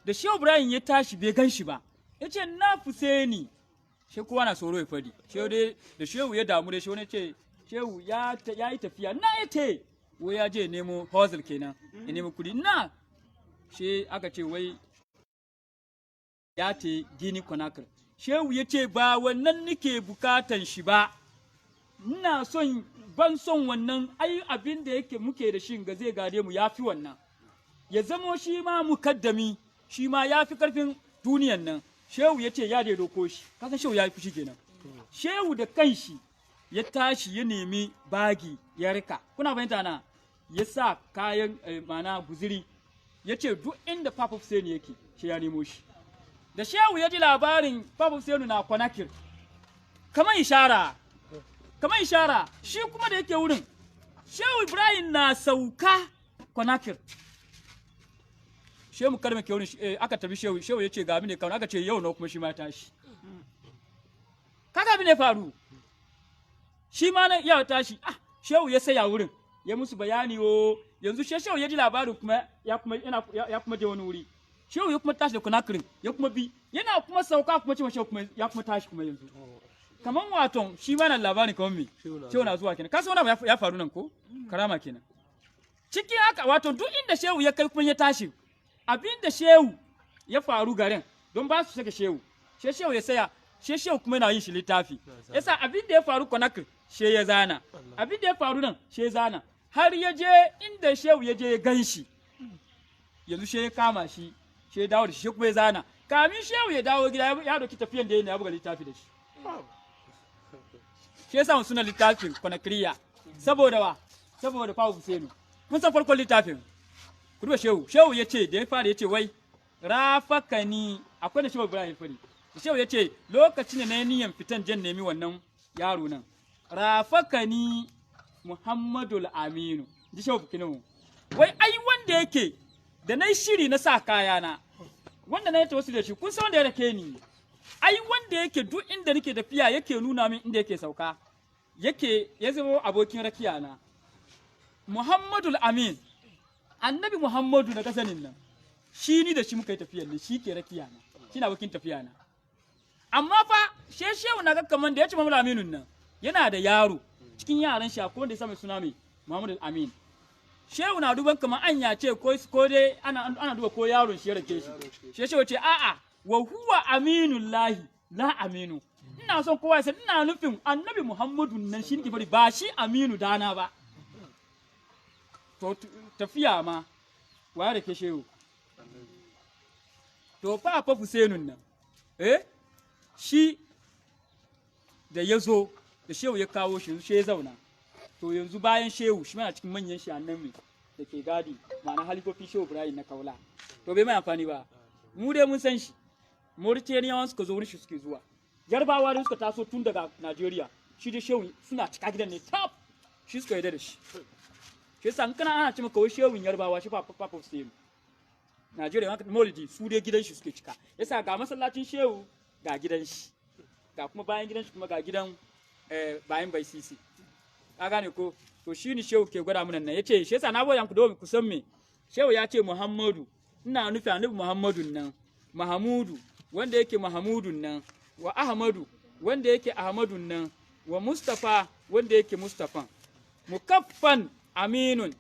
da Shehu Ibrahim ya tashi bai gan shi ba ya ce na Husaini shi kowa na tsoro ya fadi shehu dai da shehu ya damu da shehu ne ce shehu ya yi tafiya na ya ce wai ya je nemo hostel kenan ya nemo kudi na she aka ce wai ya te Gini Conakry shehu ya ce ba wannan nake bukatan shi ba ina son ban son wannan ai abin da yake muke da shi ga zai gade mu yafi wannan ya zamo shi ma mukaddami shi ma yafi karfin duniyan nan shehu ya ce ya da doko shi kasan shehu ya yi fushi kenan shehu da kanshi ya tashi ya nemi bagi ya rika kuna fahimta na ya sa kayan mana guziri ya ce duk inda Papa Hussein yake shi ya nemo shi da shehu ya ji labarin Papa Hussein na Conakry kamar ishara shi kuma da yake wurin shehu Ibrahim na sauka Conakry shehu mu kalmar ke wurin aka tafi shehu ya ce ga abin da kawai aka ce yau na kuma shi ma tashi kaga abin da faru shi ma na ya tashi shehu ya saya wurin ya musu bayani yanzu shehu ya ji labarin kuma ya kuma je wani wuri shehu ya kuma tashi da Conakry ya kuma bi yana kuma sauka kuma cewa shehu kuma ya kuma tashi kuma yanzu kaman waton shi ma na labarin kaman me shehu na zuwa kenan kasan wani ya faru nan ko karama kenan cikin haka wato duk inda shehu ya kai kuma ya tashi abin da shehu ya faru garin don ba su saka shehu shehu ya saya shehu kuma na yin shi littafi yasa abin da ya faru Conakry ya zana abin da ya faru nan ya zana har ya je inda shehu ya je ya gan shi yanzu ya kama shi ya dawo da shi kuma ya zana kamin shehu ya dawo gida ya doki tafiyan da yana ya buga littafi da shi yasa suna littafin Conakry saboda Papa Hussein mun san farkon littafin ku duba shehu ya ce da ya fara ya ce wai rafakani akwai da shehu Ibrahim fari shehu ya ce lokacin da na niyan fitan jan nemi wannan yaro nan rafakani Muhammadul Aminu ji shehu bukinu wai ai wanda yake da na shiri na sa kayana wanda na yi wasu da shi kun san wanda ya rake ni ai wanda yake duk inda nake tafiya yake nuna min inda yake sauka ya zama abokin rakiya na Muhammadul Amin annabi Muhammadu na kasanin nan shi ni da shi muka yi tafiyar ne shi ke rakiya na shi na abokin tafiya na amma fa shehu na ga kaman da ya ce Muhammadu Aminun nan yana da yaro cikin yaran shi akwai wanda ya sami suna mai Muhammadu Amin shehu na duban kaman anya ce ko dai ana duba ko yaron shi ya rake shi shehu ce a'a wa huwa aminullahi la aminu ina son kowa sai ina nufin annabi Muhammadu nan shi ne bari ba shi aminu dana ba to tafiya ma wa da ke shehu to Papa Hussein nan shi da ya zo da shehu ya kawo shi ya zauna to yanzu bayan shehu shi mana cikin manyan shi annabi da ke gadi ma'ana halifofin shehu Ibrahim na kaula to bai mai amfani ba mu dai mun san shi Mauritaniyawan suka zo wurin shi suke zuwa Yarbawa da suka taso tun daga Najeriya shi da shehu suna cika gidan ne top shi suka yarda da shi shi yasa kana ana ce maka wai shehun Yarbawa shi Papa Hussein Najeriya haka Maulidi su dai gidan shi suke cika yasa ga masallacin shehu ga gidan shi ga kuma bayan gidan shi kuma ga gidan bayan bai sisi ka gane ko to shi ne shehu ke gwada mana nan yace shi yasa na boyan ku domin ku san me shehu ya ce Muhammadu ina nufi annabi Muhammadun nan Mahamudu wanda yake Mahamudun nan wa Ahmadu wanda yake Ahmadun nan wa Mustafa wanda yake Mustafan mukaffan aminun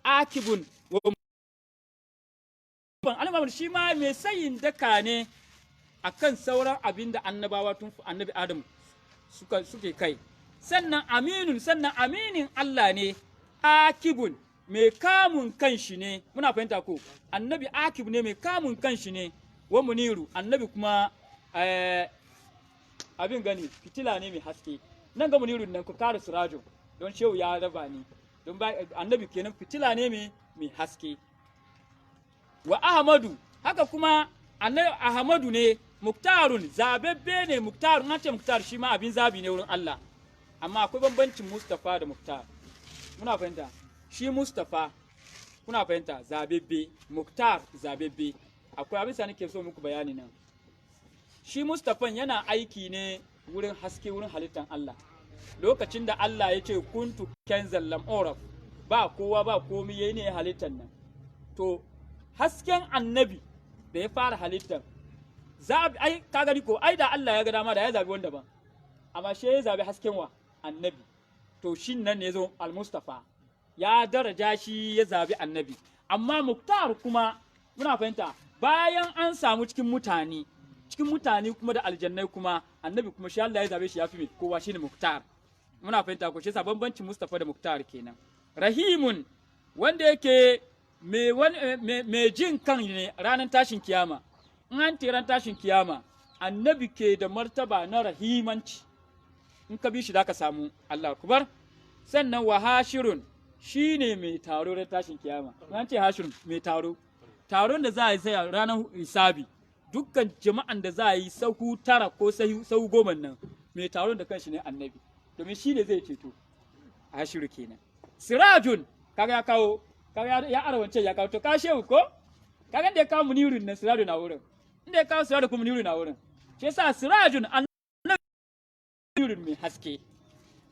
akibun wa Annabi shi ma mai sayin daka ne akan sauran abin da annabawa tun annabi Adam suke kai sannan aminun sannan aminin Allah ne akibun mai kamun kanshi ne muna fahimta ko annabi akib ne mai kamun kanshi ne wa muniru annabi kuma abin gani fitila ne mai haske nan ga muniru nan ku kare sirajo don shehu ya raba ni don annabi kenan fitila ne mai haske wa ahmadu haka kuma annabi ahmadu ne muktarun zabebbe ne muktarun an ce muktar shi ma abin zabi ne wurin Allah amma akwai bambancin Mustafa da Muktar muna fahimta shi Mustafa kuna fahimta zabebbe Muktar zabebbe akwai abin sa nake so muku bayani nan shi Mustafa yana aiki ne wurin haske wurin halittan Allah lokacin da Allah ya ce kuntu kenzal lam uraf ba kowa ba komai yayi ne halittan nan to hasken annabi da ya fara halittar zabi ai ka gani ko ai da Allah ya ga dama da ya zabi wanda ba amma she ya zabi hasken wa annabi to shin nan ne zo al-mustafa ya daraja shi ya zabi annabi amma muktar kuma muna fahimta bayan an samu cikin mutane kuma da aljannai kuma annabi kuma shi Allah ya zabe shi ya fi kowa shine muktar muna fahimta ko shi yasa bambancin mustafa da muktar kenan rahimun wanda yake mai jin kan ne ranar tashin kiyama in an ran tashin kiyama annabi ke da martaba na rahimanci in ka bi shi da ka samu Allah akbar sannan wa hashirun shine mai taro ran tashin kiyama an ce hashirun mai taron da za a yi sai ranar hisabi dukkan jama'an da za a yi sahu 9 ko sahu 10 nan mai taron da kanshi ne annabi domin shi ne zai ceto hashiru kenan sirajun kaga ya kawo kaga ya arawance ya kawo to ka shehu ko kaga da ya kawo munirun nan sirajun na wurin inda ya kawo sirajun kuma munirun na wurin shi yasa sirajun annabi mai haske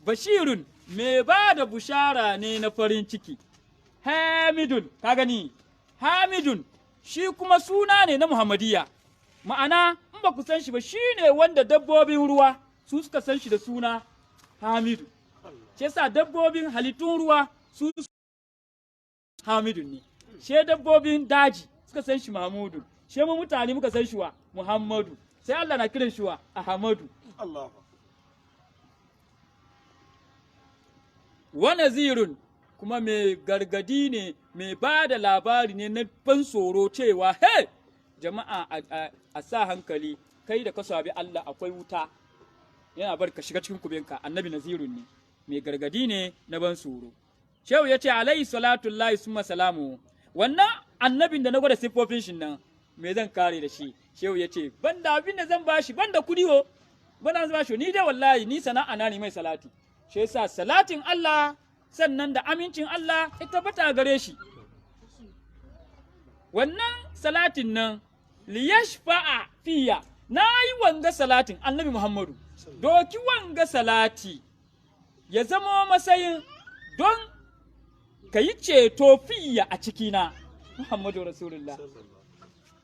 bashirun mai ba da bushara ne na farin ciki hamidun ka gani hamidun shi kuma suna ne na muhammadiyya ma'ana in ba ku san shi ba shi ne wanda dabbobin ruwa su suka san shi da suna hamidu shi yasa dabbobin halittun ruwa su hamidun ne she dabbobin daji suka san shi mahmudu she mu mutane muka san shi wa muhammadu sai Allah na kiran shi wa ahmadu Allah wa nazirun kuma mai gargadi ne mai ba da labari ne na ban tsoro cewa he jama'a a sa hankali kai da ka sabi Allah akwai wuta yana bar ka shiga cikin kubinka annabi nazirun ne mai gargadi ne na ban tsoro shehu ya ce alayhi salatu llahi summa salamu wannan annabin da na gwada siffofin shi nan me zan kare da shi shehu ya ce ban da abin da zan bashi ban da kudi ho ban da zan bashi ni dai wallahi ni sana'a na ne mai salati shi yasa salatin Allah sannan da amincin Allah ya tabbata gare shi wannan salatin nan liyashfa'a fiya na yi wanga salatin annabi Muhammadu doki wanga salati ya zama matsayin don ka yi ceto fiya a cikina Muhammadu Rasulullah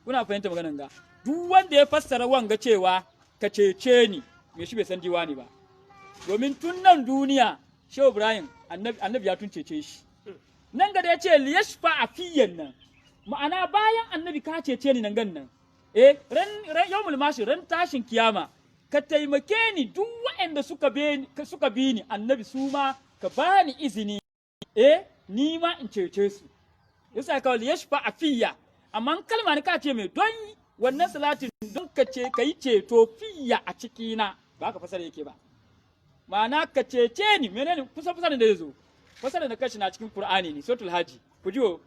kuna fahimta maganan ga duk wanda ya fassara wanga cewa ka cece ni me shi bai san diwani ba domin tun nan duniya Shehu Ibrahim annabi ya tun cece shi nan ga da ya ce liyashfa'a fiyan nan ma'ana bayan annabi ka cece ni nan gan nan ran yawmul mashi ran tashin kiyama ka taimake ni duk waɗanda suka bi ni annabi su ma ka bani izini ni ma in cece su yasa ka yashfa afiya amma kalma ne ka ce mai don wannan salatin don ka ce kai ceto fiya a ciki na ba ka fasara yake ba ma'ana ka cece ni menene kusa da yazo fasara da kashi na cikin Qur'ani ne suratul haji ku jiwo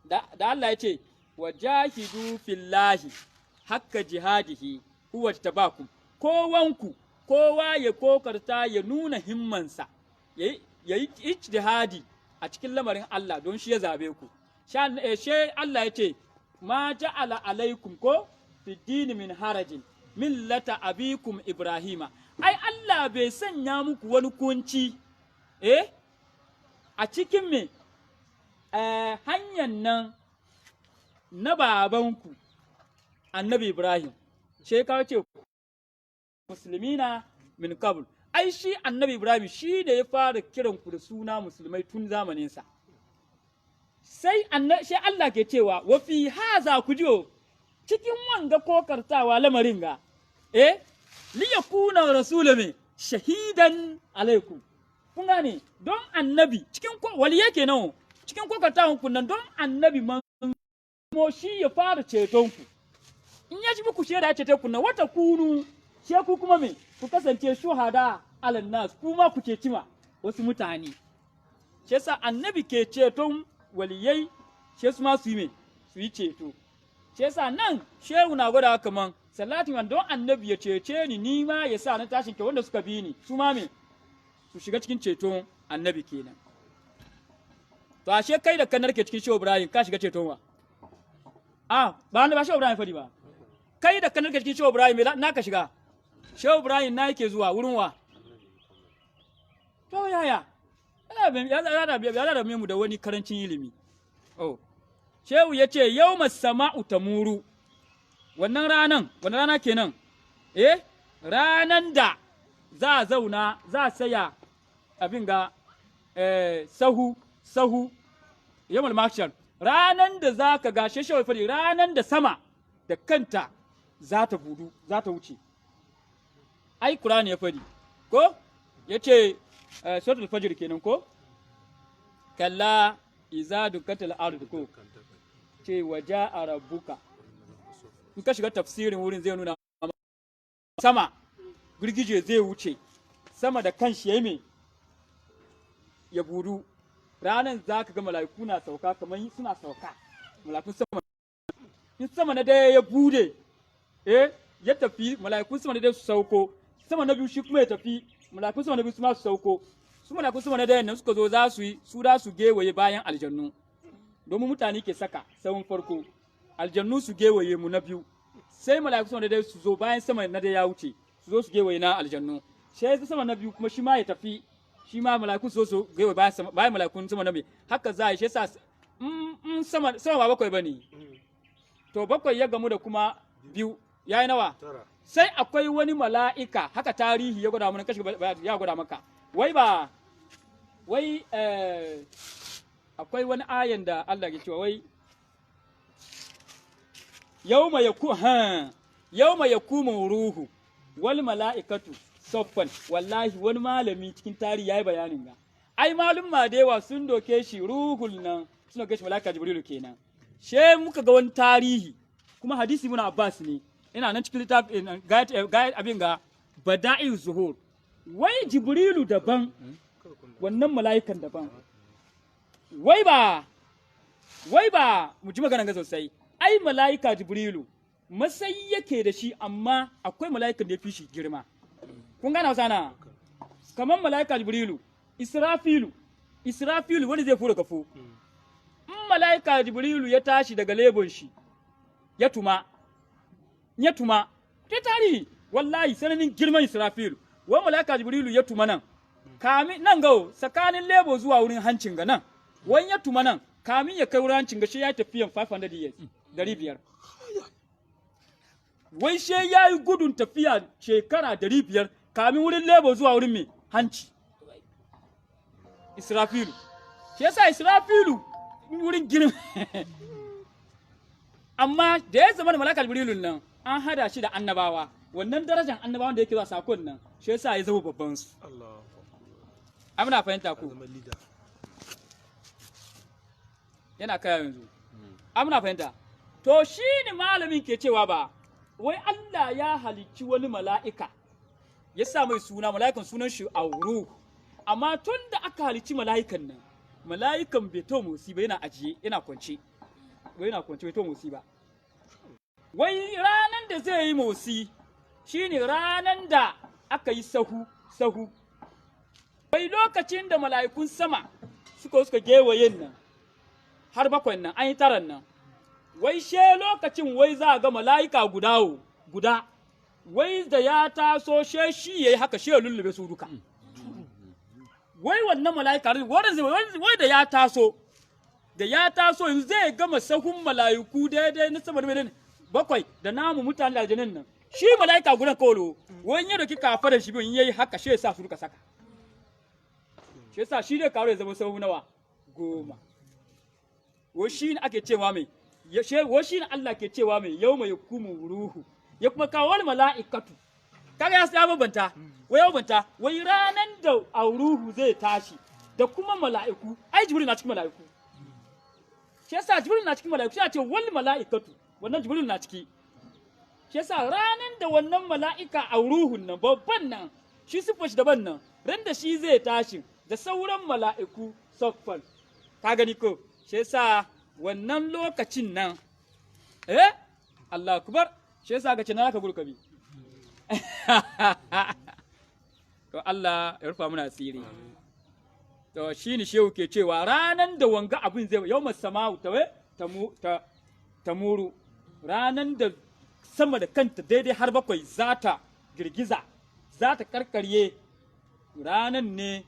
da Allah ya ce wajahidu fillahi hakka jihadihi huwa tabakum kowa ya kokarta ya nuna himmansa ya yi ijtihadi a cikin lamarin Allah don shi ya zabe ku she Allah ya ce ma ja'ala alaikum ko fi dini min harajin millata abikum ibrahima ai Allah bai sanya muku wani kunci a cikin me hanyar nan na babanku annabi Ibrahim she ka ce musulmina min qabl ai shi annabi Ibrahim shi da ya fara kiran ku da suna musulmai tun zamaninsa sai Allah ke cewa wa fi haza ku jiyo cikin wanga kokartawa lamarin ga li yakuna rasulun shahidan alaikum kun gane don annabi cikin wali yake nan cikin kokartawan ku nan don annabi man mo shi ya fara ceton ku in ya ji muku shaida ya cece ku nan wata kunu she ku kuma me ku kasance shuhada alan nas kuma ku ceci ma wasu mutane shi yasa annabi ke ceton waliyai shi su ma su yi me su yi ceto shi yasa nan shehu na gwada kaman salatin man don annabi ya cece ni ma ya sa na tashin ke wanda suka bi ni su ma me su shiga cikin ceton annabi kenan to ashe kai da kanar ke cikin shehu Ibrahim ka shiga ceton wa ba shehu Ibrahim fadi ba kai da kanar ke cikin shehu Ibrahim na ka shiga shehu Ibrahim na yake zuwa wurin wa to yaya ya da mu da wani karancin ilimi shehu ya ce yau sama'u tamuru wannan rana kenan ranan da za a zauna za a saya abin ga sahu yamal makshar ranan da za ka gashe shawai fari ranan da sama da kanta za ta budu za ta wuce ai Qur'ani ya fadi ko yace suratul fajr kenan ko kalla iza dukatal ardu ko ce waja'a rabbuka in ka shiga tafsirin wurin zai nuna sama girgije zai wuce sama da kanshi yayi me ya budu ranan zaka ga mala'iku na sauka kamar suna sauka mala'ikun sama in sama na daya ya bude ya tafi mala'ikun sama na daya su sauko sama na biyu shi kuma ya tafi mala'ikun sama na biyu su ma su sauko su mala'ikun sama na daya nan suka zo za su gewaye bayan aljannu domin mutane ke saka sawun farko aljannu su gewaye mu na biyu sai mala'ikun sama na daya su zo bayan sama na daya ya wuce su zo su gewaye na aljannu sai sama na biyu kuma shi ma ya tafi shi ma mala'ikun su gewaye bayan mala'ikun sama na biyu haka za a yi shi yasa sama ba bakwai bane to bakwai ya gamu da kuma biyu yayi nawa sai akwai wani mala'ika haka tarihi ya gwada mana kashi ya gwada maka wai akwai wani ayan da Allah ya cewa wai yawma yakumu ruhu wal mala'ikatu saffan wallahi wani malami cikin tarihi yayi bayanin ga ai malum ma da yawa sun doke shi ruhul nan sun doke shi mala'ika jibrilu kenan she muka ga wani tarihi kuma hadisi muna Abbas ne ina nan cikin littafin gayat abin ga bada'i zuhur wai jibrilu daban wannan mala'ikan daban wai ba mu ji magana ga sosai ai mala'ika jibrilu masai yake da shi amma akwai mala'ikan da ya fi shi girma kun gana sana kamar mala'ika jibrilu israfilu wani zai fura kafo in mala'ika jibrilu ya tashi daga lebon shi ya tuma ta tarihi wallahi sananin girman israfilu wani mala'ika jibrilu ya tuma nan nan gawo tsakanin lebo zuwa wurin hancin ga nan wani ya tuma nan kamin ya kai wurin hancin ga shi ya tafiyan 500 years 500 wai she ya yi gudun tafiya shekara 500 kamin wurin lebo zuwa wurin mai hanci israfilu shi yasa israfilu wurin girma amma da ya zama da malaka jibrilun nan an hada shi da annabawa wannan darajar annabawan da yake zuwa sakon nan shi yasa ya zama babban su amina fahimta ko yana kaya yanzu amina fahimta to shi ne malamin ke cewa ba wai Allah ya halicci wani mala'ika ya sa mai suna mala'ikan sunan shi auru amma tun da aka halicci mala'ikan nan mala'ikan bai to motsi ba yana ajiye yana kwance bai to motsi ba wai ranan da zai yi motsi shine ranan da aka yi sahu wai lokacin da mala'ikun sama suka gewayen nan har bakwai nan an yi taran nan wai she lokacin wai za a ga mala'ika guda wai da ya taso she shi yayi haka she lullube su duka wai wannan mala'ika wai da ya taso yanzu zai gama sahun mala'iku daidai na sama da bakwai da namu mutane da aljanin nan shi mala'ika gudan kolo wani ya doki kafa da shi bin yayi haka shi yasa su duka saka shi yasa shi ne karo ya zama sahu nawa 10 wai shi ne ake cewa mai wai shi ne Allah ke cewa mai yau mai hukumu ruhu ya kuma kawo wani mala'ikatu kaga ya babanta wai ranan da ruhu zai tashi da kuma mala'iku ai jibril na cikin mala'iku shi yasa jibril na cikin mala'iku shi ce wal mala'ikatu wannan jibril na ciki shi yasa ranan da wannan mala'ika a ruhun nan babban nan shi siffar shi daban nan ran da shi zai tashi da sauran mala'iku saffal ka gani ko shi yasa wannan lokacin nan Allah akbar shi yasa ga cina ka gurkabi to Allah ya rufa muna asiri to shine shehu ke cewa ranan da wanga abin zai yawmas sama'u ta muru ranan da sama da kanta daidai har bakwai za ta girgiza za ta karkarye ranan ne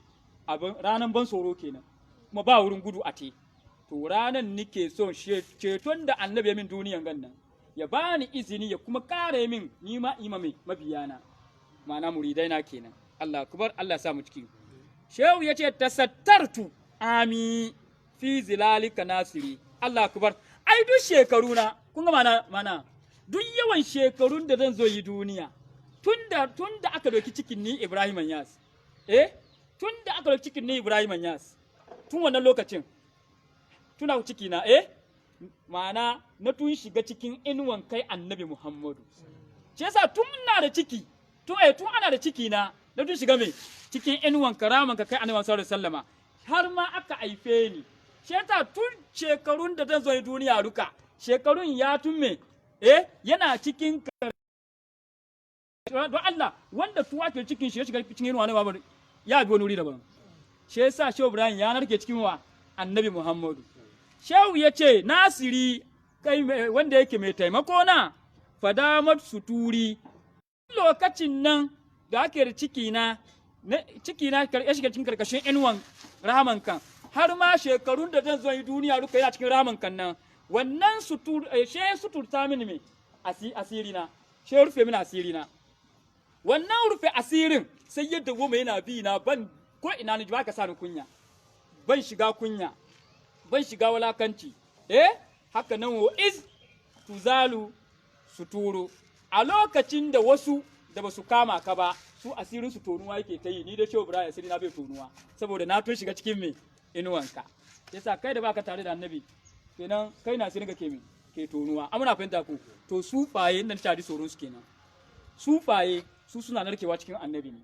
ranan ban tsoro kenan kuma ba wurin gudu a te to ranan nike son ceton da annabi ya min duniyan gan nan ya bani izini ya kuma kare min ni ma imami mabiyana ma'ana muridai na kenan Allah akbar Allah ya sa mu ciki shehu yace tasattartu ami fi zilalika nasiri Allah akbar ai duk shekaru na kun ga mana duk yawan shekarun da zan zo yi duniya tunda aka doki cikin ni Ibrahim Yas tunda aka doki cikin ni Ibrahim Yas tun wannan lokacin tuna ciki na ma'ana na tun shiga cikin inuwan kai annabi Muhammadu shi yasa tun na da ciki tun ana da ciki na tun shiga mai cikin inuwan karaman ka kai annabi sallallahu alaihi wasallama har ma aka haife ni shi yasa tun shekarun da zan zo yi duniya duka shekarun ya tun me yana cikin don Allah wanda tuwa ke cikin shi ya shiga cikin inuwa ne babu ya bi wani wuri daban shi yasa Shehu Ibrahim ya narke cikin wa annabi Muhammadu Shehu ya ce nasiri kai wanda yake mai taimako na fadamat suturi lokacin nan da ake da ciki na ya shiga cikin karkashin inuwan rahaman kan har ma shekarun da zan zo yi duniya duka yana cikin rahaman kan nan wannan suturta mini mai asiri na she rufe mini asiri na wannan rufe asirin sai yadda goma yana bi na ban ko ina ni ba ka sa ni kunya ban shiga kunya ban shiga walakanci haka nan wa iz tuzalu suturu a lokacin da wasu da basu kama ka ba su asirin su tonuwa yake ta yi ni da Shehu Ibrahim asiri na bai tonuwa saboda na tun shiga cikin me inuwanka yasa kai da baka tare da annabi kenan kai na asirin ka ke tonuwa amuna fahimta ku to sufaye nan tare tsoron su kenan sufaye su suna narkewa cikin annabi ne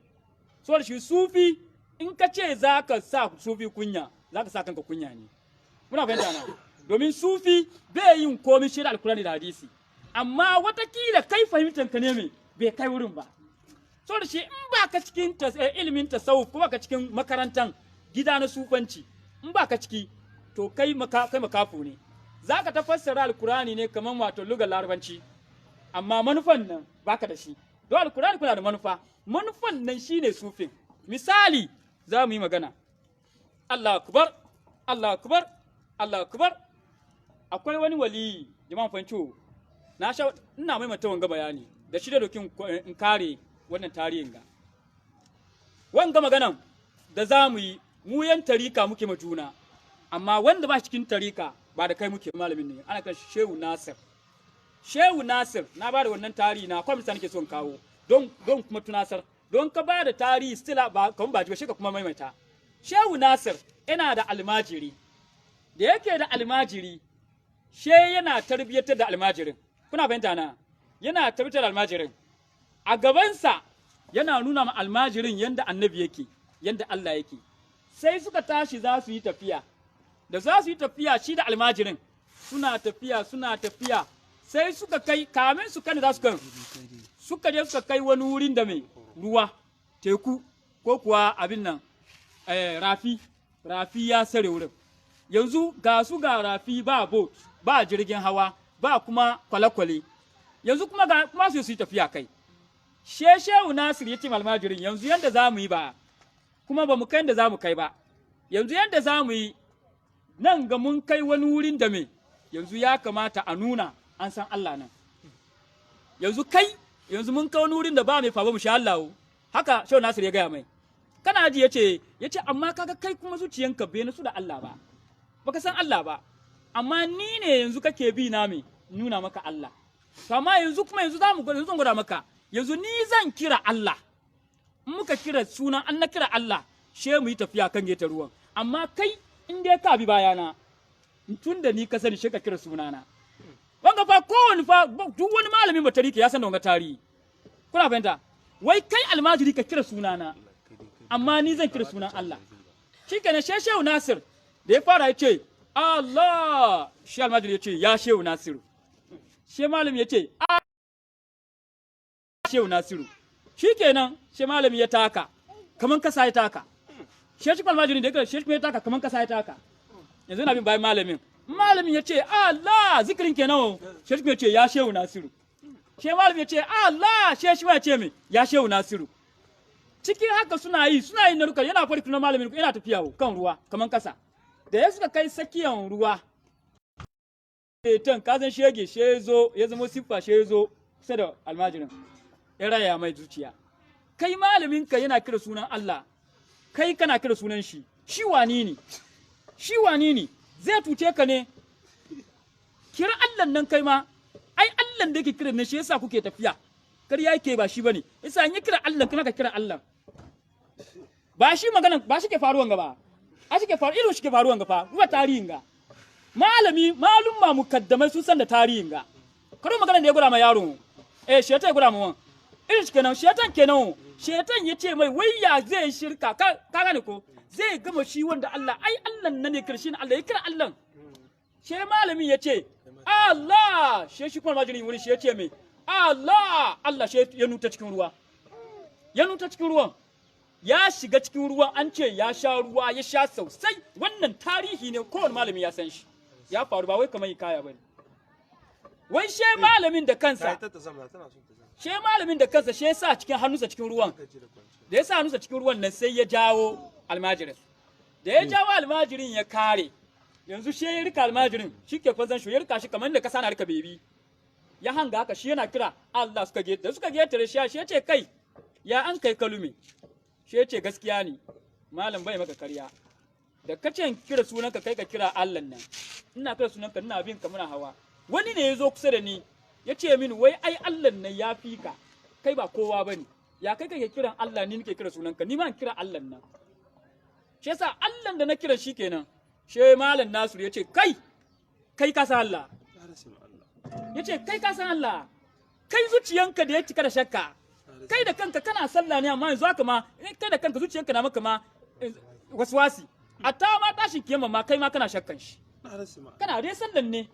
saboda shi sufi in ka ce zaka sa sufi kunya zaka sa kanka kunya ne muna fahimta na domin sufi bai yin komai shi da alkurani da hadisi amma watakila kai fahimtar ka ne mai bai kai wurin ba so da shi in ba ka cikin ilimin tasawuf kuma ka cikin makarantan gida na sufanci in ba ka ciki to kai makafu ne za ka ta fassara alkurani ne kamar wato lugar larabanci amma manufan nan baka da shi don alkurani kuna da manufan nan shine sufin misali za mu yi magana Allah akbar Allah akbar Allah akbar akwai wani wali jama'an fanco ina maimaita wanga bayani da shi da dokin in kare wannan tarihin ga wanga maganan da za mu yi mu yan tarika muke ma juna amma wanda ba cikin tarika ba da kai muke malamin ne ana kan Shehu Nasir na ba da wannan tarihi na kwamisa nake son kawo don kuma tunasar don ka ba da tarihi stila ba kan ba ji ka kuma maimaita Shehu Nasir yana da almajiri da yake da almajiri yana tarbiyyatar da almajirin kuna fahimta na yana tabbatar da almajirin a gabansa yana nuna ma almajirin yanda annabi yake yanda Allah yake sai suka tashi za su yi tafiya da za su yi tafiya shi da almajirin suna tafiya sai suka kai kamin su kan za su kan suka je suka kai wani wurin da mai ruwa teku ko kuwa abin nan rafi ya sare wurin yanzu ga su ga rafi ba boat ba jirgin hawa ba kuma kwale-kwale yanzu kuma su yi tafiya kai Shehu Nasir ya ce almajirin yanzu yanda za mu yi ba kuma ba mu kai da za mu kai ba yanzu yanda za mu yi nan ga mun kai wani wurin da me yanzu ya kamata a nuna an san Allah nan yanzu mun kai wani wurin da ba mai fa ba mu sha Allah haka Shehu Nasir ya gaya mai kana ji yace amma kaga kai kuma zuciyanka bai nasu da Allah ba baka san Allah ba amma ni ne yanzu kake bi na me nuna maka Allah amma yanzu zan gwada maka yanzu ni zan kira Allah in muka kira sunan an na kira Allah she mu yi tafiya kan geta ruwan amma kai in dai ka bi bayana tun da ni ka sani she ka kira sunana wanga fa kowane fa duk wani malamin batariki ya san da wanga tarihi kuna fahimta wai kai almajiri ka kira sunana amma ni zan kira sunan Allah shikenan Shehu Nasir da ya fara yace Allah shi almajiri yace ya Shehu Nasiru she malami yace Shehu Nasiru shikenan she malami ya taka kaman kasa ya taka she shi almajiri da yake she ya taka kaman kasa ya taka yanzu na bin bayan malamin yace Allah zikirin kenan she shi yace ya Shehu Nasiru she malami yace Allah she shi yace me ya Shehu Nasiru cikin haka suna yi na ruka yana farki na malamin yana tafiya kan ruwa kaman kasa da ya suka kai sakiyan ruwa shetan kazan shege she zo ya zama siffa she zo kusa da almajirin ya raya mai zuciya kai malamin ka yana kira sunan Allah kai kana kira sunan shi shi wani ne zai tuce ka ne kira Allah nan kai ma ai Allah da yake kira ne shi yasa kuke tafiya kar yake ba shi bane yasa in ya kira Allah kana ka kira Allah ba shi magana ba shi ke faruwan gaba a shi ke faru irin shi ke faruwan gaba ruwa tarihin ga malumma mukaddamai sun san da tarihin ga karo magana da ya gura ma yaro shetan ya gura ma wan irin shi kenan shetan ya ce mai wai ya zai shirka ka gane ko zai gama shi wanda Allah ai Allah nan ne kira shi ne Allah ya kira Allah she malamin ya ce Allah shi kuma majirin wuri shi ya ce mai Allah shi ya nuta cikin ruwan ya shiga cikin ruwan an ce ya sha ruwa ya sha sosai wannan tarihi ne kowane malami ya san shi ya faru ba wai kamar hikaya bane wai she malamin da kansa she ya sa cikin hannunsa cikin ruwan da ya sa hannunsa cikin ruwan nan sai ya jawo almajirin da ya jawo almajirin ya kare yanzu she ya rika almajirin shi ke kwazon shi ya rika shi kamar da kasa na rika bebi ya hanga haka shi yana kira Allah suka getare shi ya ce kai ya an kai kalume shi ce gaskiya ne malam bai maka karya da kace kira sunanka kai ka kira Allah nan ina kira sunanka ina bin ka muna hawa wani ne yazo kusa da ni yace mini wai ai Allah nan ya fi ka kai ba kowa bane ya kai kake kiran Allah ni nake kira sunanka ni ma kira Allah nan shi yasa Allah da na kira shi kenan she malam Nasir yace kai ka san Allah yace kai ka san Allah kai zuciyanka da ya cika da shakka kai da kanka kana sallah ne amma yanzu haka ma kai da kanka zuciyanka na maka ma waswasi hatta ma tashin kiyama ma kai ma kana shakkan shi kana dai sallan ne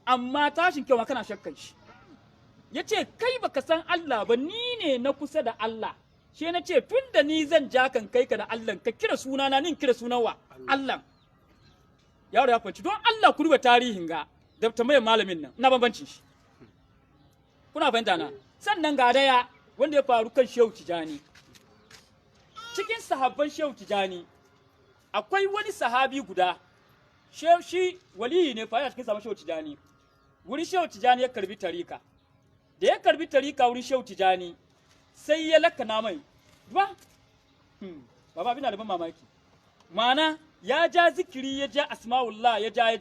amma tashin kiyama kana shakkan shi yace kai baka san Allah ba ni ne na kusa da Allah she na ce tunda ni zan ja kan kai ka da Allah ka kira sunana nin kira sunan wa Allah yaro ya fanci don Allah ku ruba tarihin ga da tambayar malamin nan ina bambancin shi kuna fahimta na sannan ga daya wanda ya faru kan Shehu Tijani cikin sahabban Shehu Tijani akwai wani sahabi guda shi waliyi ne fa cikin sahabban Shehu Tijani wurin Shehu Tijani ya karbi tarika da ya karbi tarika wurin Shehu Tijani sai ya lakana mai baba bina da ban mamaki mana ya ja zikiri ya ja asma'ullah ya ja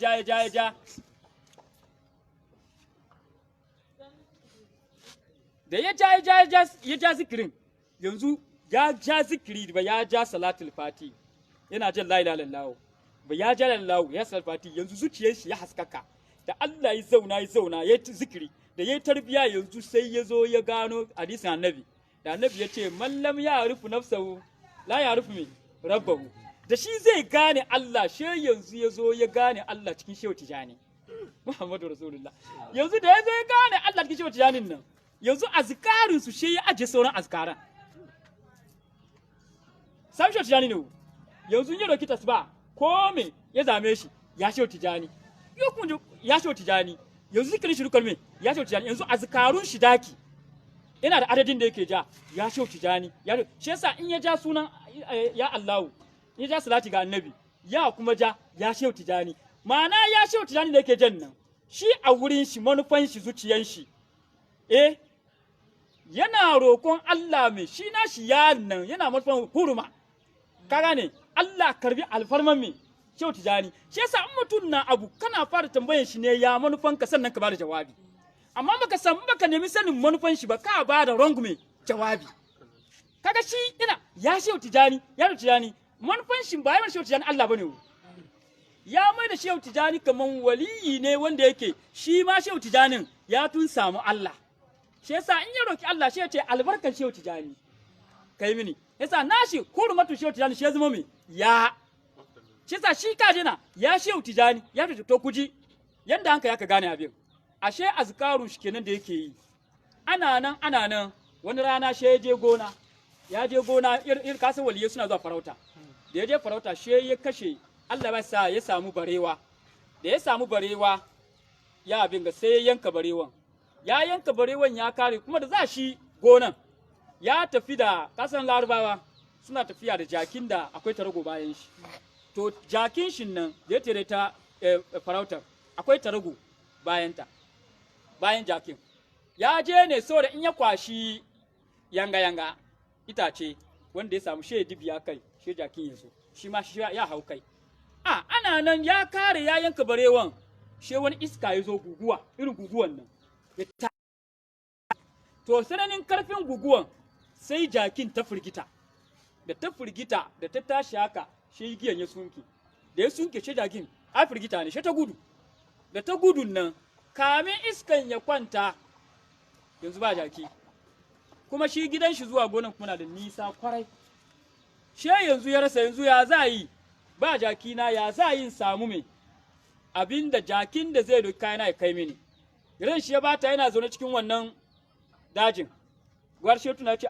da ya ja zikirin yanzu ya ja zikiri ba ya ja salatul fati yana jan la ilaha illallah ba ya ja lallahu ya salatul fati yanzu zuciyar shi ya haskaka da Allah ya zauna ya zikiri da ya tarbiya yanzu sai ya zo ya gano hadisin annabi da annabi ya ce man lam ya'rifu nafsahu la ya'rifu min rabbahu da shi zai gane Allah she yanzu ya zo ya gane Allah cikin Shehu Tijani Muhammadu Rasulullah yanzu da ya zo ya gane Allah cikin Shehu Tijanin nan yanzu azkarin su she ya aje sauran azkaran sai Shehu Tijani ne yanzu ya roki tasba ko me ya zame shi ya Shehu Tijani yo kun ya Shehu Tijani yanzu zikirin shi rukar me ya Shehu Tijani yanzu azkarun shi daki yana da adadin da yake ja ya Shehu Tijani ya shi yasa in ya ja sunan ya Allahu ya ja salati ga annabi ya kuma ja ya Shehu Tijani ma'ana ya Shehu Tijani da yake jan nan shi a wurin shi manufan shi zuciyan shi yana roƙon Allah mai shi na shi ya nan yana manufan huruma ka gane Allah karbi alfarman mai Shehu Tijani shi yasa in mutum na abu kana fara tambayan shi ne ya manufan ka sannan ka bada jawabi amma baka nemi sanin manufan shi ba ka bada wrong mai jawabi kaga shi ina ya Shehu Tijani manufan shi ba ya Shehu Tijani Allah bane ya mai da Shehu Tijani kaman waliyi ne wanda yake shi ma Shehu Tijanin ya tun samu Allah shi yasa in ya roki Allah shi ya ce albarkan Shehu Tijani kai mini yasa nashi hurmatu Shehu Tijani shi ya zama mai ya shi yasa shi kaje na ya Shehu Tijani ya to kuji yanda hanka yaka gane abin ashe azkaru shi kenan da yake yi ana nan wani rana shi ya je gona irin kasan waliyai suna zuwa farauta da ya je farauta shi ya kashe Allah ba sa ya samu barewa da ya samu barewa ya abin ga sai ya yanka barewan ya kare kuma da za shi gonan ya tafi da kasan Larabawa suna tafiya da jakin da akwai tarago bayan shi to jakin shin nan da ya tere ta farautar akwai tarago bayan jakin ya je ne so da in ya kwashi yanga itace wanda ya samu shi dibiya kai shi jakin ya zo shi ma shi ya hau kai ana nan ya kare ya yanka barewan shi wani iska ya zo guguwa irin guguwan nan ya ta to sananin karfin guguwan sai jakin ta firgita da ta tashi haka shi giyan ya sunke da ya sunke shi jakin a firgita ne shi ta gudu da ta gudun nan kamin iskan ya kwanta yanzu ba jaki kuma shi gidan shi zuwa gonan kuma na da nisa kwarai she yanzu ya rasa yanzu ya za yi ba jaki na ya za yin samu mai abinda jakin da zai doki kayana ya kai mini ran shi ya bata yana zaune cikin wannan dajin gwar shi tuna ce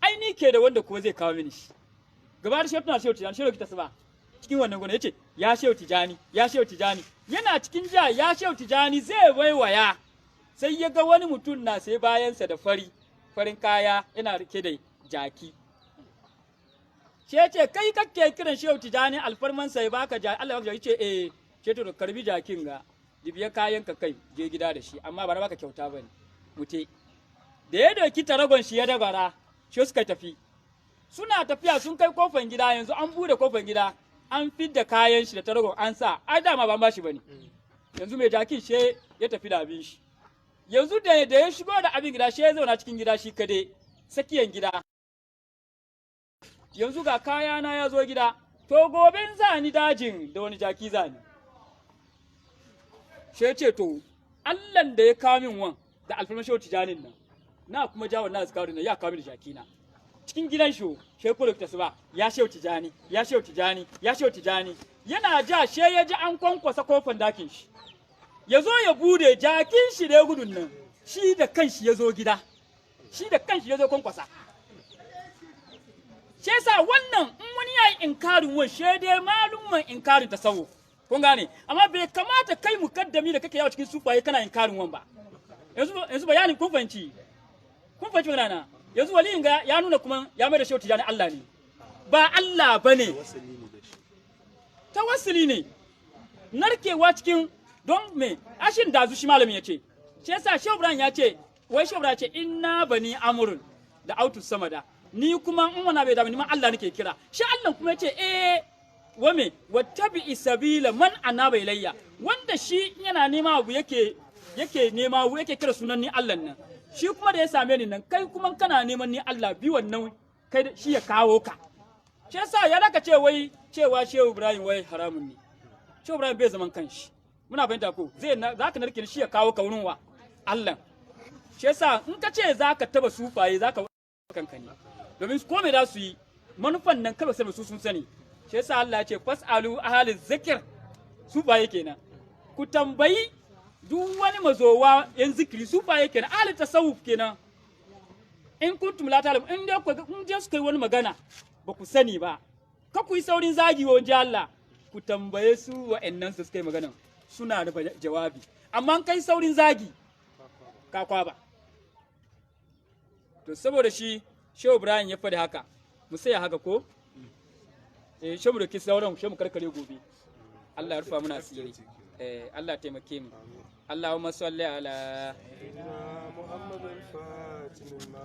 ai ni ke da wanda kuwa zai kawo mini shi gabar shi tuna shehu tijani shehu kita ba cikin wannan gona yace ya shehu tijani yana cikin ja ya shehu tijani zai waiwaya sai ya ga wani mutum na sai bayansa da farin kaya yana rike da jaki ce kai kake kiran shehu tijani alfarman sai baka Allah ya ce ce to karbi jakin ga dibiya kayan ka kai je gida da shi amma ba na baka kyauta bane mute da ya doki taragon shi ya dabara shi suka tafi suna tafiya sun kai kofar gida yanzu an bude kofar gida an fidda kayan shi da taragon an sa ai dama ba bashi bane yanzu mai jakin she ya tafi da abin shi yanzu da ya shigo da abin gida she ya zauna cikin gida shi kade sakiyan gida yanzu ga kaya na ya zo gida to goben zani dajin da wani jaki zani she ce to Allahn da ya kawo min wan da alfarman shehu tijanin nan na kuma jawo na zikaru na ya kawo min jaki na cikin gidan shi she ko ta ba ya shehu tijani yana ja she ya ji an kwankwasa kofar dakin shi ya zo ya bude jakin shi da ya gudun nan shi da kanshi ya zo gida shi da kanshi ya zo kwankwasa shi yasa wannan in wani ya yi inkarin wan she dai malumman inkarin tasawuf kun gane amma bai kamata kai mukaddami da kake yawo cikin sufaye kana inkarin wan ba yanzu bayanin kun fahimci magana yanzu waliyin ga ya nuna kuma ya mai da shehu tijani Allah ne ba Allah bane tawassuli ne narkewa cikin don me ashin dazu shi malamin yace shi yasa shehu Ibrahim ya ce wai shehu Ibrahim ce inna bani amrun da autus samada ni kuma in wana bai da ni ma Allah nake kira shi Allah kuma yace wame wattabi sabila man anaba ilayya wanda shi yana nema abu yake nema abu yake kira sunan ni Allah nan shi kuma da ya same ni nan kai kuma kana neman ni Allah bi wannan kai shi ya kawo ka shi yasa ya daka ce wai cewa Shehu Ibrahim wai haramun ne Shehu Ibrahim bai zaman kanshi muna fahimta ko zaka narke shi ya kawo ka wurin wa Allah shi yasa in ka ce zaka taba sufaye zaka kanka ne domin ko me da su yi manufan nan kaba sai su sun sani shi yasa Allah ya ce fasalu ahli zikr sufaye kenan ku tambayi duk wani mazowa yan zikiri sufaye kenan ahli tasawuf kenan in kuntum la ta'lamu in dai kun je su kai wani magana ba ku sani ba ka ku yi saurin zagi wa wajen Allah ku tambaye su wa'annan su kai magana suna da jawabi amma kai saurin zagi ka kwaba to saboda shi Shehu Ibrahim ya faɗi haka mu sai haka ko shehu da kisa sauran shehu karkare gobe Allah ya rufa muna asiri Allah taimake mu Allahumma salli ala محمد الفاتح لما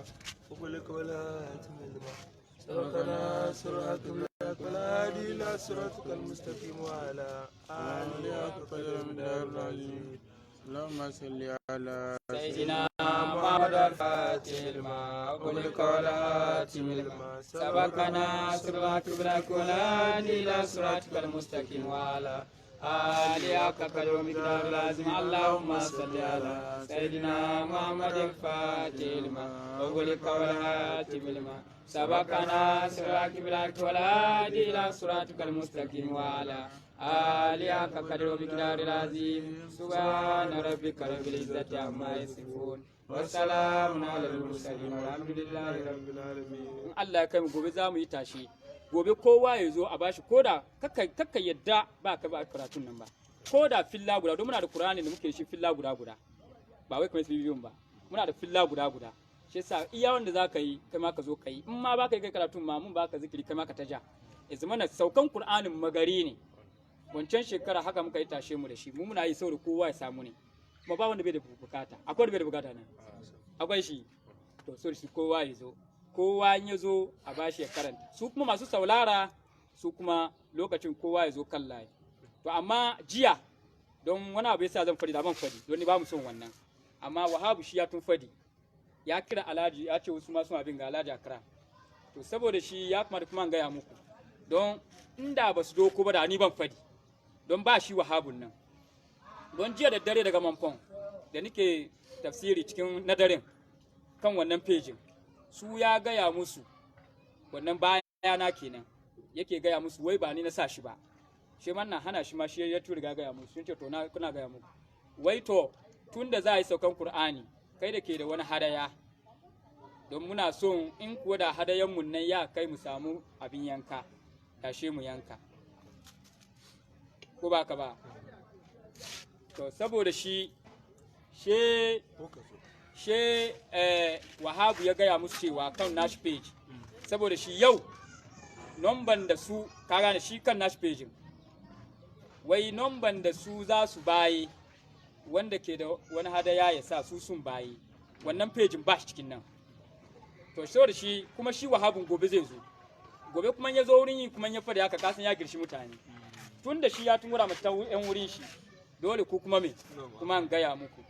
وقلك ولا تملما سبقنا صراط الملاك والهادي إلى صراطك المستقيم وعلى آله حق قدر من العظيم اللهم صل على سيدنا محمد الفاتح لما وقلك ولا تملما سبقنا صراط الملاك والهادي إلى صراطك المستقيم وعلى آلهة كقدر مقدار لازم اللهم صل على سيدنا محمد الفاتح لما أغلق والهاتم لما سبقنا صراط الملاك والهادي إلى صراطك المستقيم وعلى آلهة كقدر مقدار لازم سبحان ربك رب العزة عما يصفون والسلام على المرسلين والحمد لله رب العالمين. الله يكرمك وبزام يتاشي. gobe kowa ya zo a bashi koda kakka yadda ba ka ba karatun nan ba koda filla guda don muna da Qur'ani da muke shi filla guda ba wai kamar bibiyun ba muna da filla guda shi yasa iya wanda zaka yi kai ma ka zo kai in ma baka yi kai karatun ma mun baka zikiri kai ma ka taja yanzu mana saukan Qur'anin magari ne wancan shekara haka muka yi tashe mu da shi mu muna yi saboda kowa ya samu ne kuma ba wanda bai da bukata, akwai wanda bai da bukata nan, akwai shi. To so shi kowa ya zo, kowa in ya zo a bashi ya karanta, su kuma masu saulara su kuma lokacin kowa ya zo kan layi. To amma jiya don wani abu yasa zan fadi da ban fadi don ni ba mu son wannan, amma Wahabu shi ya tun fadi ya kira Alhaji ya ce wasu ma suna bin ga Alhaji Akra. To saboda shi ya kamata kuma an gaya muku don inda ba su doko ba da ni ban fadi don ba shi Wahabun nan. Don jiya da dare daga Manfon da nike tafsiri cikin na daren kan wannan pejin su ya gaya musu wannan bayana kenan yake gaya musu wai ba ni na sa shi ba, shi man na hana shi ma shi ya riga gaya musu sun ce to na kuna gaya muku wai to tun da za a yi saukan Kur'ani kai da ke da wani hadaya don muna son in kuwa da hadayan mun nan ya kai mu samu abin yanka tashe mu yanka ko ba ka ba. To saboda shi Wahabu ya gaya musu cewa kan nashi page saboda shi yau nomban da su ka gane shi kan nashi page wai nomban da su za su baye wanda ke da wani hadaya ya sa su sun baye wannan page ba shi cikin nan. To saboda shi kuma shi Wahabun gobe zai zo, gobe kuma ya zo wurin yi kuma ya fada haka kasan ya girshi mutane tun da shi ya tumura mata yan wurin shi dole ku kuma me kuma an gaya muku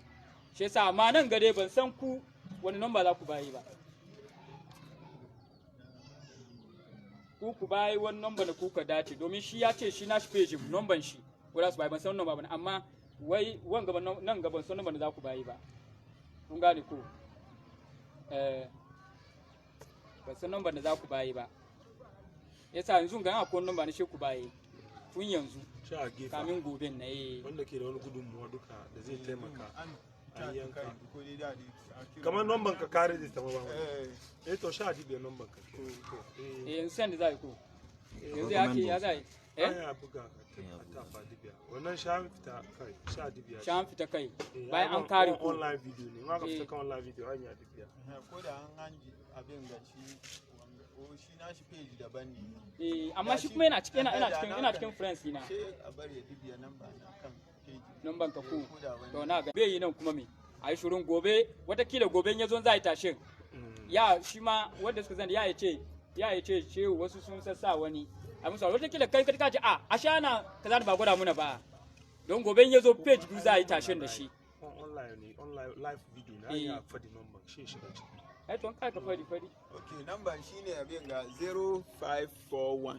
shi yasa. Amma nan gare ban san ku wani number za ku bayi ba, ku bayi wani number da kuka dace domin shi ya ce shi nashi page number shi ko za su bayi ban san number ba, amma wai wan gaban nan gaban san number da za ku bayi ba, kun gane ko ban san number da za ku bayi ba yasa yanzu ga akwai number na shi ku bayi tun yanzu kamin gobe na wanda ke da wani gudunmuwa duka da zai taimaka a yanka kamar nomban ka kare da ta ba to sha dibiya nomban ka yanzu san da za ko yanzu yake ya zai ya buga ta fa dibiya wannan sha fita kai sha dibiya sha fita kai bayan an kare ko online video ne ma ka fita kan online video an ya dibiya ko da an hanji abin ga shi nashi page daban ne amma shi kuma yana cikin friends ina sai a bari ya dibiya nan ba kan page nan ban ka ku to na ga bai yi nan kuma me a yi shirun gobe watakila gobe ya zo za a yi tashin ya shi ma wanda suka zan ya ce shehu wasu sun sassa wani a musa watakila kai ka ce a sha na ka za ba gwada muna ba don gobe ya zo page biyu za a yi tashin da shi online live video na ya fadi number shi shiga ciki ai to kai ka fadi okay number shine abin ga 0541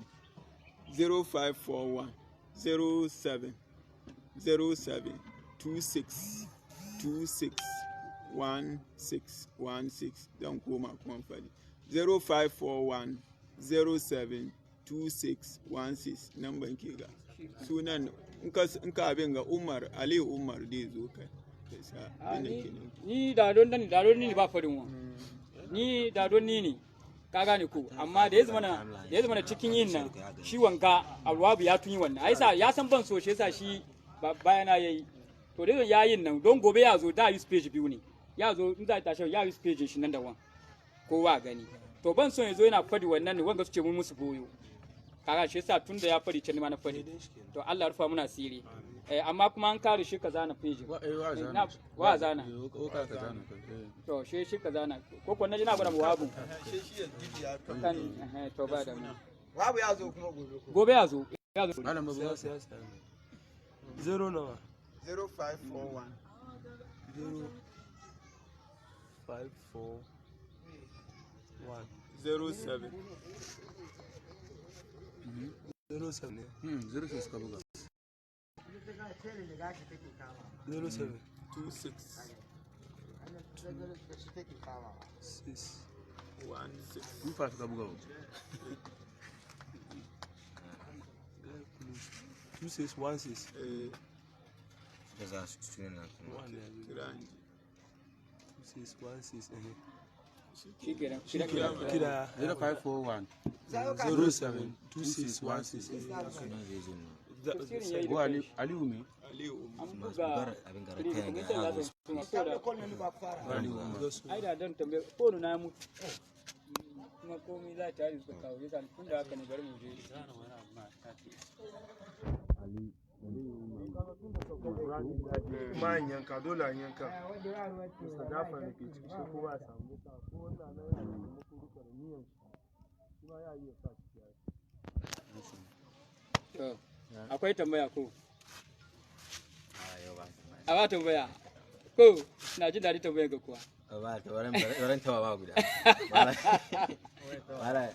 07 26 16 dan koma kuma fadi 0541 07 26 16 number ke ga sunan in ka abin ga Ali Umar dai zo kai ni da don ni ba farin wa ni da don ni ne ka gane ko amma da ya zama na cikin yin nan shi wanka alwabu ya tun yi wannan ai ya san ban so shi yasa shi bayana yayi to da ya yin nan don gobe ya zo da use page biyu ne ya zo in za ta tashi ya use page shi nan da wan kowa gani to ban so ya zo yana fadi wannan ne wanga su ce mun musu boyo kaga shi yasa tunda ya fadi can ma na fadi to Allah ya rufa muna asiri amma kuma an kare shi ka zana page wa zana to shi ka zana ko ko naji na gwada mu wabu kan to ba da mu wabu ya zo kuma gobe ya zo malam babu ya sai 0 nawa 0541 0541 07 06 ka buga 07 26 6 16 ka buga 2616 za su tuna na kuma 2616 shi kenan kira 0541 07 2616 ko Aliyu ne an buga abin garanta ne ga hagu ai da dan tambaye ko na mutu kuma komai za ta yi su kawo yasa tun da haka ne bari mu je Ali kuma an yanka dole an yanka sadafa da ke ciki sai kowa ya samu duka ko wanda na yana da taimako duka da niyan shi ma ya iya sa ciki akwai tambaya ko a ba tambaya ko na jin daɗi tambayar ga kuwa ba ta waran tawa ba guda wala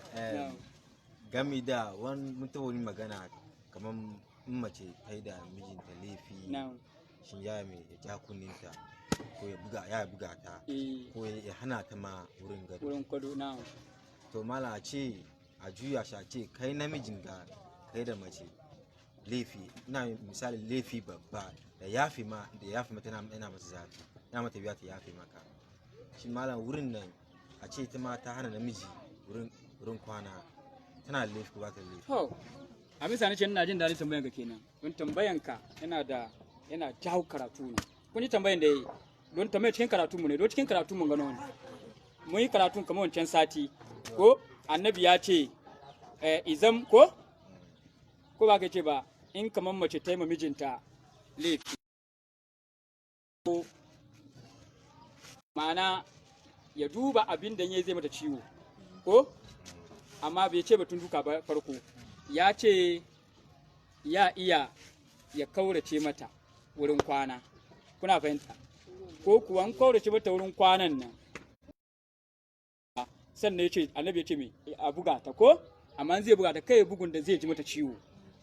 gami da wani mutawani magana kamar in mace ta yi da mijinta laifi shin ya mai ya ja kunninta ko ya buga ta ko ya hana ta ma wurin gado to mala ce a juya shi a ce kai namijin da kai da mace laifi ina misali laifi babba da yafi mata yana masa zafi yana mata biya ta yafi maka shi malam wurin nan a ce ta ma ta hana namiji wurin kwana tana laifi ko ba ta laifi a misali ce ina jin daɗin tambayan ka kenan don tambayan ka yana jawo karatu ne kun ji tambayan da yayi don tambayar cikin karatu mu ne don cikin karatu mun gano ne mun yi karatu kamar wancan sati ko annabi ya ce izam ko ba ka ce ba in kamar mace ta yi ma mijinta laifi ko ma'ana ya duba abin da ya zai mata ciwo ko amma bai ce batun duka ba farko ya ce ya iya ya kaurace mata wurin kwana kuna fahimta ko kuwa an kaurace mata wurin kwanan nan sannan ya ce annabi ya ce me a buga ta ko amma zai buga ta kai bugun da zai ji mata ciwo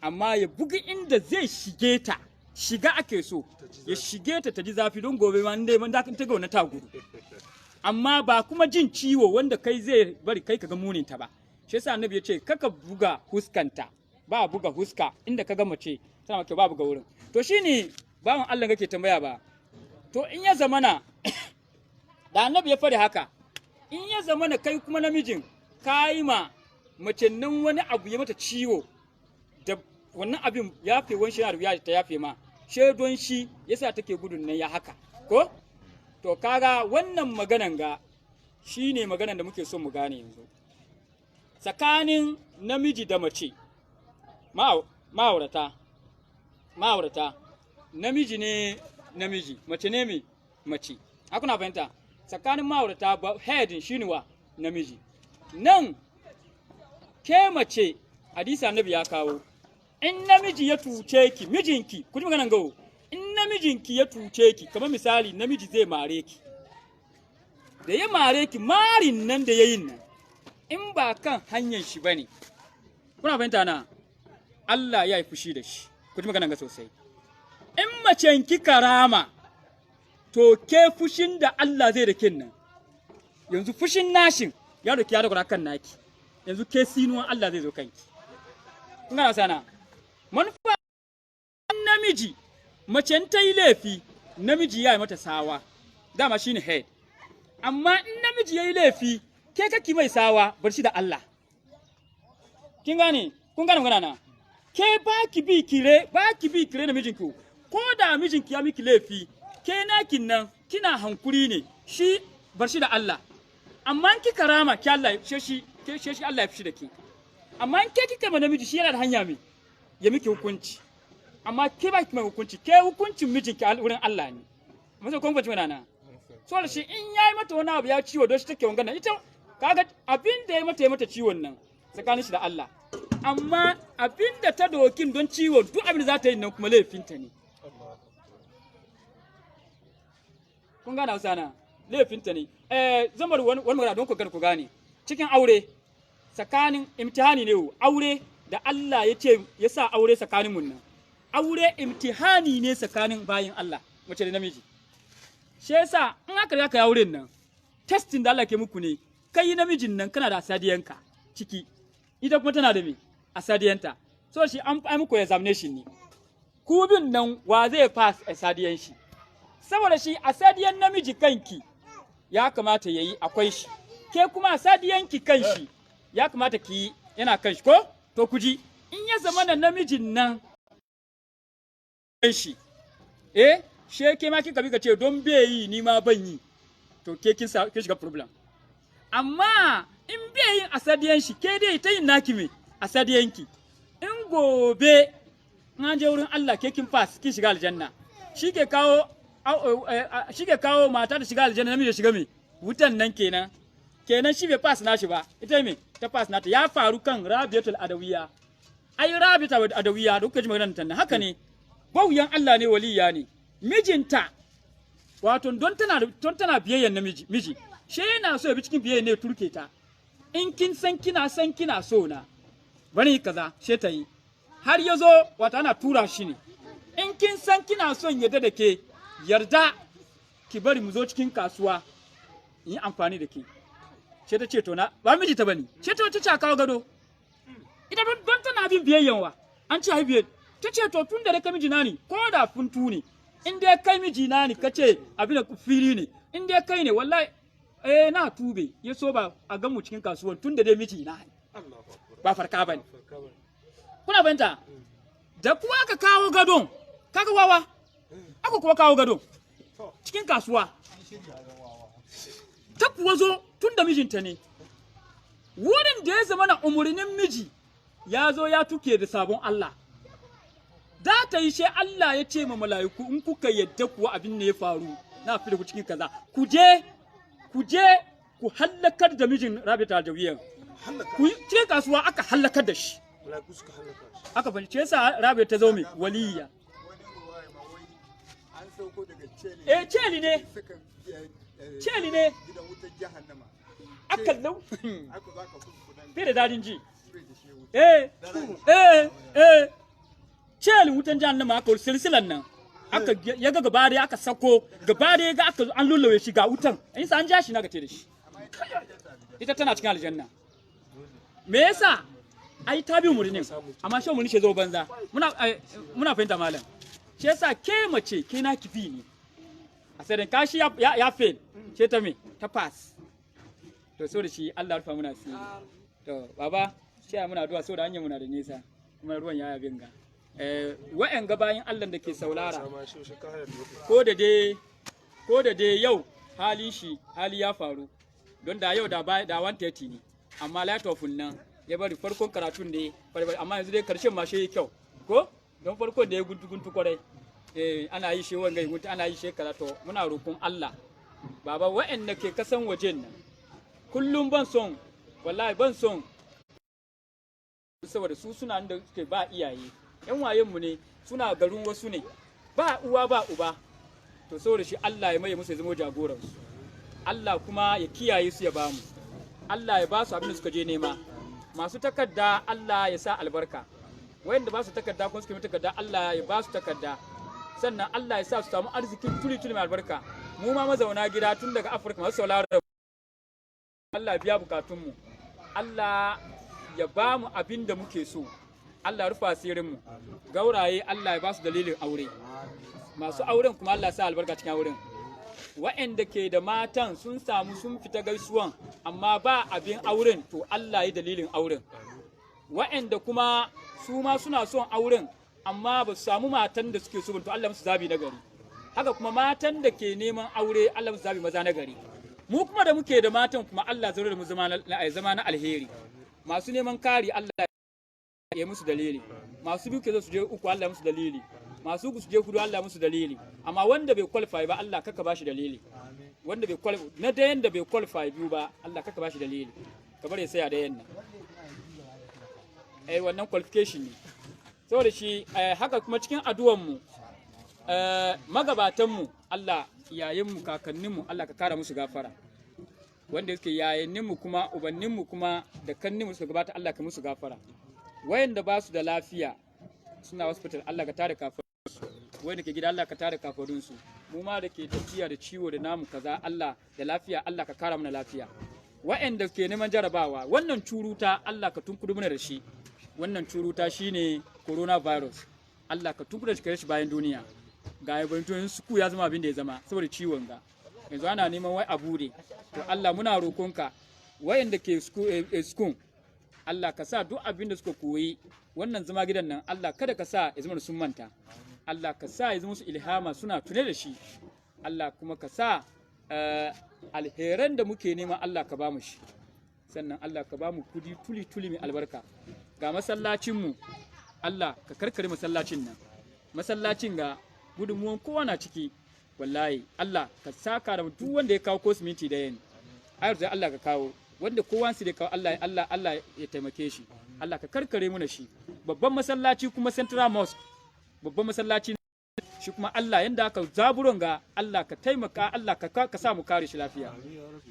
amma ya buga inda zai shige ta shiga ake so ya shige ta ji zafi don gobe ma inda man da ta ga wannan ta gudu amma ba kuma jin ciwo wanda kai zai bari kai kaga munin ta ba shi yasa annabi ya ce kaka buga huskanta ba buga huska inda kaga mace tana maka ba buga wurin to shine bawan Allah kake tambaya ba to in ya zamana da annabi ya fari haka in ya zamana kai kuma namijin kai ma mace nan wani abu ya mata ciwo da wannan abin ya fi wani shi ya ta yafe ma shedon shi yasa take gudun nan ya haka ko to kaga wannan maganan ga shine maganan da muke so mu gane yanzu tsakanin namiji da mace ma'aurata namiji ne namiji mace ne mai mace hakuna fahimta tsakanin ma'aurata headin shine wa namiji nan ke mace hadisi annabi ya kawo in namiji ya tuce ki mijinki ku ji maganan gawo in namijinki ya tuce ki kamar misali namiji zai mare ki da ya mare ki marin nan da yayin nan in ba kan hanyar shi bane kuna fahimta na Allah ya yi fushi da shi ku ji maganan ga sosai in macen ki karama to ke fushin da Allah zai da kin nan yanzu fushin nashin ya doki ya dogara kan naki yanzu ke sinuwan Allah zai zo kanki kun gana sana manufa namiji macen ta yi laifi namiji ya yi mata sawa dama shine head amma in namiji ya yi laifi ke kaki mai sawa bar shi da Allah kin gane kun gane magana na ke baki bi kire da mijinki ko da mijinki ya miki laifi ke nakin nan kina hankuri ne shi bar shi da Allah amma in kika rama ki Allah shi Allah ya fishi da ki amma in ke kika ma namiji shi yana da hanya mai ya miki hukunci amma ke ba ki mai hukunci ke hukuncin mijinki a wurin Allah ne amma sai kun fahimci mana so da shi in yayi mata wani abu ya ciwo don shi take wangana ita kaga abin da ya mata ciwon nan tsakanin shi da Allah amma abin da ta dokin don ciwon duk abin da za ta yi nan kuma laifinta ne kun gane Hausa na laifinta ne zan bari wani magana don ku gane cikin aure tsakanin imtihani ne aure da Allah ya ce ya sa aure tsakanin mun nan aure imtihani ne tsakanin bayin Allah mace da namiji shi yasa in aka riga kai auren nan testing da Allah ke muku ne kai namijin nan kana da asadiyanka ciki ita kuma tana da me asadiyanta so shi an muku examination ne ku bin nan wa zai pass asadiyan shi saboda shi asadiyan namiji kanki ya kamata yayi akwai shi ke kuma asadiyanki kanshi ya kamata ki yana kanshi ko to ku ji in ya zama da namijin nan shi she ke ma kika bi ka ce don bai yi ni ma ban yi to ke kin shiga problem amma in bai yin asadiyan shi ke dai ta yin naki me asadiyanki in gobe in an je wurin Allah ke kin pass kin shiga aljanna shi ke kawo mata da shiga aljanna namiji da shiga me wutan nan kenan shi bai pass nashi ba ita me ta pass nata ya faru kan Rabiatul Adawiya ai Rabiatul Adawiya da kuka ji maganar ta haka ne bauyan Allah ne waliya ne mijinta wato don tana biyayyan namiji miji she yana so ya bi cikin biyayya ne turke ta in kin san kina so na bari kaza she ta yi har yazo wato ana tura shi ne in kin san kina son yadda da ke yarda ki bari mu zo cikin kasuwa in yi amfani da ke she ta ce to na ba miji ta bane she ta ce kawo gado ita don tana bin biyayyan wa an ce haibiye ta ce to tun da kai miji na ne ko da funtu ne in dai kai miji na ne kace abin da fili ne in dai kai ne wallahi na tube ya so ba a gan mu cikin kasuwan tun da dai miji na ne ba farka bane kuna fahimta da kuwa aka kawo gadon kaga wawa aka kuwa kawo gadon cikin kasuwa ta kuwa zo tun da mijinta ne wurin da ya zama na umurnin miji ya zo ya tuke da sabon Allah da ta yi she Allah ya ce ma mala'iku in kuka yadda kuwa abin ne ya faru na fi da ku cikin kaza ku je ku hallakar da mijin Rabiatul Adawiya ku cikin kasuwa aka hallakar da shi aka fahimci yasa Rabi'a ta zo mai waliya celi ne aka lau fi da dadin ji celi wutan jahannama aka silsilan nan aka ya ga gaba da aka sako gaba da ga aka an lullawe shi ga wutan in sa an ja shi na gace da shi ita tana cikin aljanna me yasa ai ta bi umurnin amma shi umurni shi zo banza muna fahimta malam shi yasa ke mace ke na kifi ne a sai kashi ya fail ce ta me ta pass to so da shi Allah rufa muna asiri to baba shi muna addu'a so da hanyar muna da nisa kuma ruwan ya yabin ga wa'yan gabayin Allah da ke saulara ko da dai yau hali ya faru don da yau da 130 ne amma light of nan ya bari farkon karatun ne amma yanzu dai karshen ma shi kyau ko don farkon da ya guntu kwarai ana yi shi wanga guntu ana yi shi karatu muna roƙon Allah baba wa'anda ke kasan wajen nan kullum ban son saboda su suna da suke ba iyaye yan wayenmu ne suna garin wasu ne ba uwa ba uba to saboda shi Allah ya maye musu ya zama jagoransu Allah kuma ya kiyaye su ya bamu Allah ya ba su abin da suka je nema masu takarda Allah ya sa albarka wayanda ba su takarda kuma suka yi takarda Allah ya ba su takarda sannan Allah ya sa su samu arzikin tuli mai albarka mu ma mazauna gida tun daga Afirka masu saurara Allah biya bukatunmu Allah ya ba mu abin da muke so Allah rufa asirinmu gauraye Allah ya ba su dalilin aure masu auren kuma Allah ya sa albarka cikin auren wa'anda ke da matan sun samu sun fita gaisuwan amma ba abin auren to Allah ya dalilin auren wa'anda kuma su ma suna son auren amma ba su samu matan da suke so to Allah musu zabi na gari haka kuma matan da ke neman aure Allah musu zabi maza na gari mu kuma da muke da matan kuma Allah zai da mu zama na alheri masu neman kari Allah ya musu dalili masu biyu ke su je uku Allah musu dalili masu uku su je hudu Allah musu dalili amma wanda bai qualify ba Allah kaka bashi dalili wanda bai qualify na da yanda bai qualify biyu ba Allah kaka bashi dalili kamar ya saya da yanna wannan qualification ne saboda shi haka kuma cikin addu'an mu magabatan mu Allah yayin mu kakannin mu Allah ka kara musu gafara wanda yake yayin mu kuma ubannin mu kuma da kannin mu suka gabata Allah ka musu gafara wayanda ba su da lafiya suna hospital Allah ka tare kafarunsu wayanda ke gida Allah ka tare kafarunsu mu ma da ke tafiya da ciwo da namu kaza Allah da lafiya Allah ka kara mana lafiya wayanda ke neman jarabawa wannan curuta Allah ka tunkudu mana da shi wannan curuta shine coronavirus Allah ka tunkudu da shi bayan duniya ga yabantoyin suku ya zama abin da ya zama saboda ciwon ga yanzu ana neman wai abu ne to Allah muna roƙonka wayanda ke school Allah ka sa duk abin da suka koyi wannan zama gidan nan Allah kada ka sa ya zama sun manta Allah ka sa ya zama su ilhama suna tune da shi Allah kuma ka sa alheran da muke nema Allah ka ba mu shi sannan Allah ka ba mu kudi tuli mai albarka ga masallacin mu Allah ka karkare masallacin nan masallacin ga gudunmuwan kowa na ciki wallahi Allah ka saka da duk wanda ya kawo ko siminti da yin ayar da Allah ka kawo wanda kowa su da kawo Allah ya taimake shi Allah ka karkare mu shi babban masallaci kuma Central Mosque babban masallaci shi kuma Allah yanda aka zaburon ga Allah ka taimaka Allah ka sa mu kare shi lafiya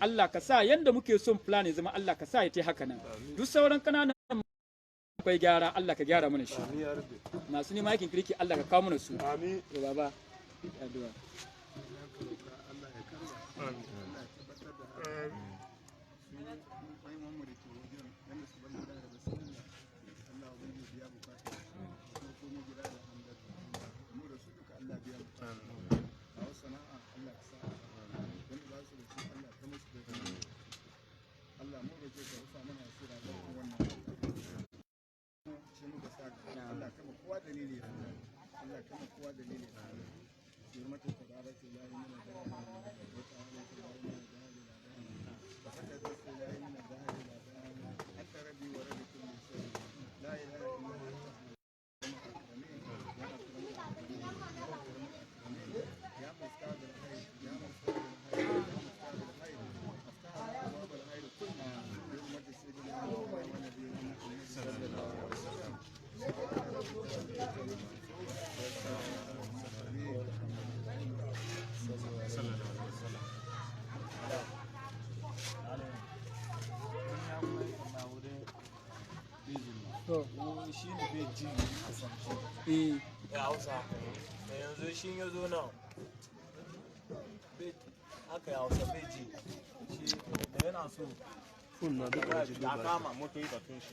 Allah ka sa yanda muke son plan ya zama Allah ka sa ya ta haka nan duk sauran kananan akwai gyara Allah ka gyara mana shi masu neman aikin kirki Allah ka kawo mana su amin baba addu'a shi ne bai ji ya hausa da yanzu shi ya zo nan aka yi hausa bai ji shi da yana so fun na duka ya kama motoyi batun shi